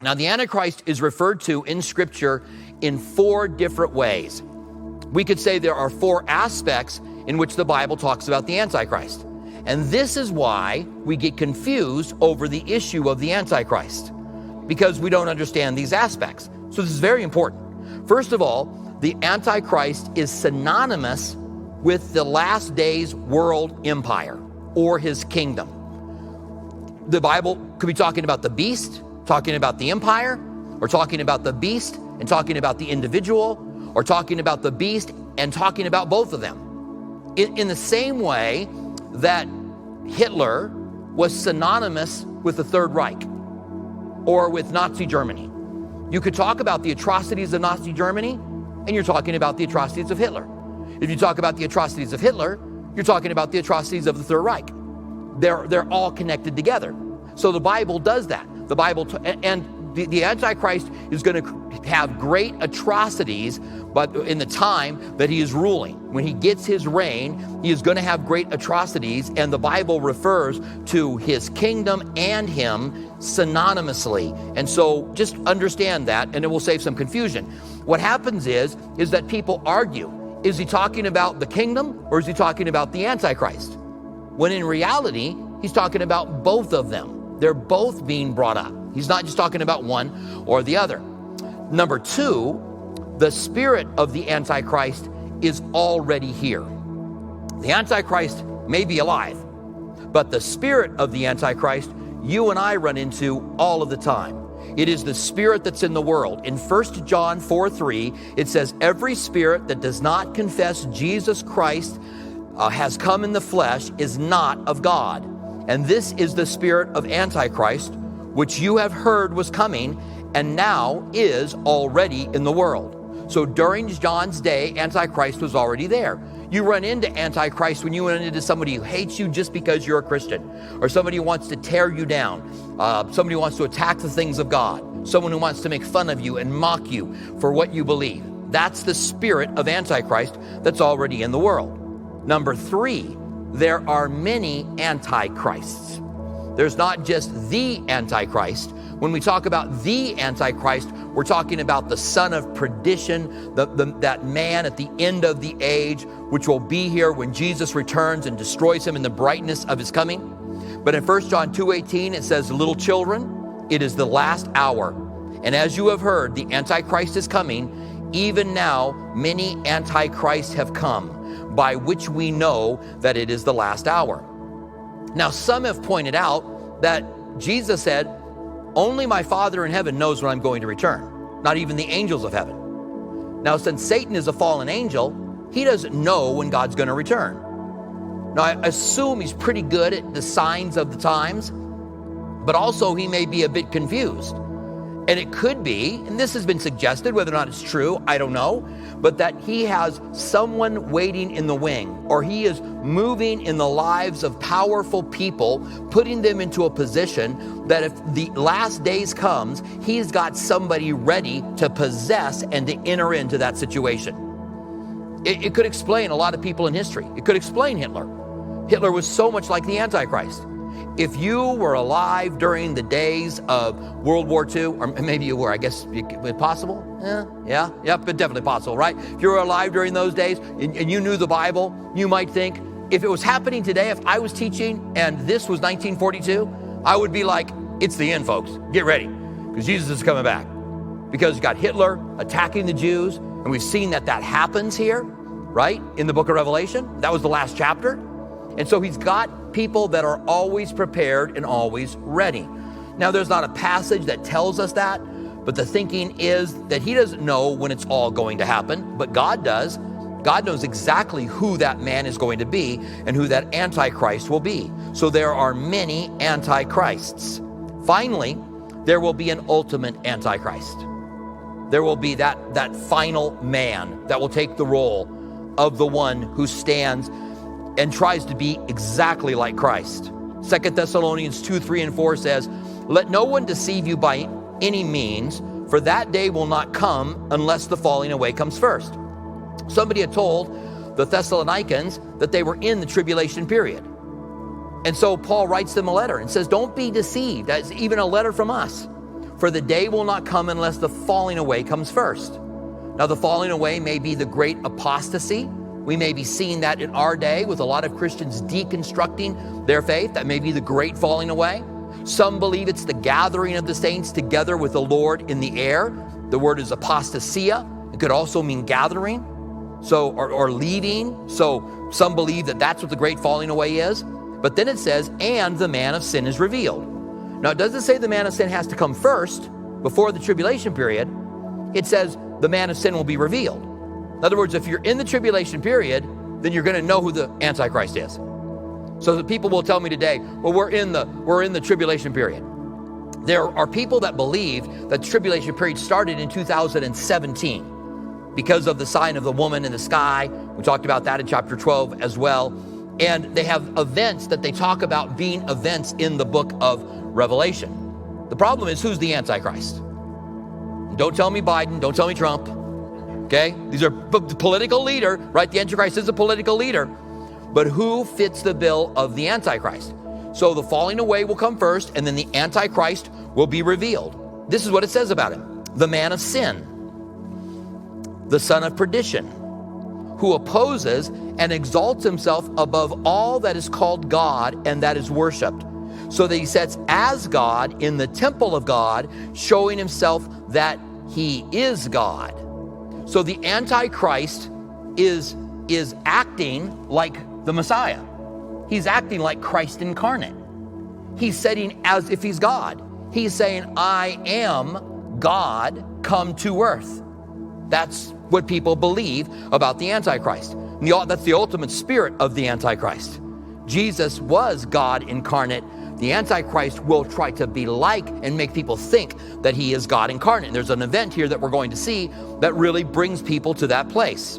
Now, the Antichrist is referred to in Scripture in 4 different ways. We could say there are 4 aspects in which the Bible talks about the Antichrist. And this is why we get confused over the issue of the Antichrist, because we don't understand these aspects. So this is very important. First of all, the Antichrist is synonymous with the last days world empire or his kingdom. The Bible could be talking about the beast, talking about the empire, or talking about the beast and talking about the individual, or talking about the beast and talking about both of them. In the same way that Hitler was synonymous with the Third Reich or with Nazi Germany. You could talk about the atrocities of Nazi Germany and you're talking about the atrocities of Hitler. If you talk about the atrocities of Hitler, you're talking about the atrocities of the Third Reich. They're all connected together. So the Bible does that. The Bible, the Antichrist is going to have great atrocities, but in the time that he is ruling, when he gets his reign, he is going to have great atrocities, and the Bible refers to his kingdom and him synonymously. And so just understand that, and it will save some confusion. What happens is that people argue, is he talking about the kingdom or is he talking about the Antichrist? When in reality, he's talking about both of them. They're both being brought up. He's not just talking about one or the other. Number 2, the spirit of the Antichrist is already here. The Antichrist may be alive, but the spirit of the Antichrist, you and I run into all of the time. It is the spirit that's in the world. In 1 John 4:3, it says, every spirit that does not confess Jesus Christ has come in the flesh is not of God. And this is the spirit of Antichrist, which you have heard was coming and now is already in the world. So during John's day, Antichrist was already there. You run into Antichrist when you run into somebody who hates you just because you're a Christian, or somebody who wants to tear you down, somebody who wants to attack the things of God, someone who wants to make fun of you and mock you for what you believe. That's the spirit of Antichrist that's already in the world. Number 3, there are many antichrists. There's not just the Antichrist. When we talk about the Antichrist, we're talking about the son of perdition, that man at the end of the age, which will be here when Jesus returns and destroys him in the brightness of his coming. But in 1 John 2:18, it says, little children, it is the last hour. And as you have heard, the Antichrist is coming. Even now, many antichrists have come, by which we know that it is the last hour. Now, some have pointed out that Jesus said, only my Father in heaven knows when I'm going to return, not even the angels of heaven. Now, since Satan is a fallen angel, he doesn't know when God's going to return. Now, I assume he's pretty good at the signs of the times, but also he may be a bit confused. And it could be, and this has been suggested, whether or not it's true, I don't know, but that he has someone waiting in the wing, or he is moving in the lives of powerful people, putting them into a position that if the last days comes, he's got somebody ready to possess and to enter into that situation. It could explain a lot of people in history. It could explain Hitler. Hitler was so much like the Antichrist. If you were alive during the days of World War II, or maybe you were, I guess, possible? Yeah, but definitely possible, right? If you were alive during those days and you knew the Bible, you might think, if it was happening today, if I was teaching and this was 1942, I would be like, it's the end, folks. Get ready, because Jesus is coming back. Because you got Hitler attacking the Jews, and we've seen that happens here, right? In the book of Revelation. That was the last chapter. And so he's got people that are always prepared and always ready. Now, there's not a passage that tells us that, but the thinking is that he doesn't know when it's all going to happen, but God does. God knows exactly who that man is going to be and who that Antichrist will be. So there are many antichrists. Finally, there will be an ultimate Antichrist. There will be that final man that will take the role of the one who stands and tries to be exactly like Christ. 2 Thessalonians 2:3-4 says, let no one deceive you by any means, for that day will not come unless the falling away comes first. Somebody had told the Thessalonians that they were in the tribulation period. And so Paul writes them a letter and says, don't be deceived. That's even a letter from us. For the day will not come unless the falling away comes first. Now, the falling away may be the great apostasy. We may be seeing that in our day with a lot of Christians deconstructing their faith. That may be the great falling away. Some believe it's the gathering of the saints together with the Lord in the air. The word is apostasia. It could also mean gathering, or leaving. So some believe that that's what the great falling away is. But then it says, and the man of sin is revealed. Now, it doesn't say the man of sin has to come first before the tribulation period. It says the man of sin will be revealed. In other words, if you're in the tribulation period, then you're going to know who the Antichrist is. So the people will tell me today, well, we're in the tribulation period. There are people that believe that the tribulation period started in 2017 because of the sign of the woman in the sky. We talked about that in chapter 12 as well. And they have events that they talk about being events in the book of Revelation. The problem is, who's the Antichrist? Don't tell me Biden. Don't tell me Trump. Okay? These are the political leader, right? The Antichrist is a political leader. But who fits the bill of the Antichrist? So the falling away will come first, and then the Antichrist will be revealed. This is what it says about him. The man of sin, the son of perdition, who opposes and exalts himself above all that is called God and that is worshipped, so that he sits as God in the temple of God, showing himself that he is God. So the Antichrist is acting like the Messiah. He's acting like Christ incarnate. He's setting as if he's God. He's saying, I am God come to earth. That's what people believe about the Antichrist. That's the ultimate spirit of the Antichrist. Jesus was God incarnate. The Antichrist will try to be like and make people think that he is God incarnate. And there's an event here that we're going to see that really brings people to that place.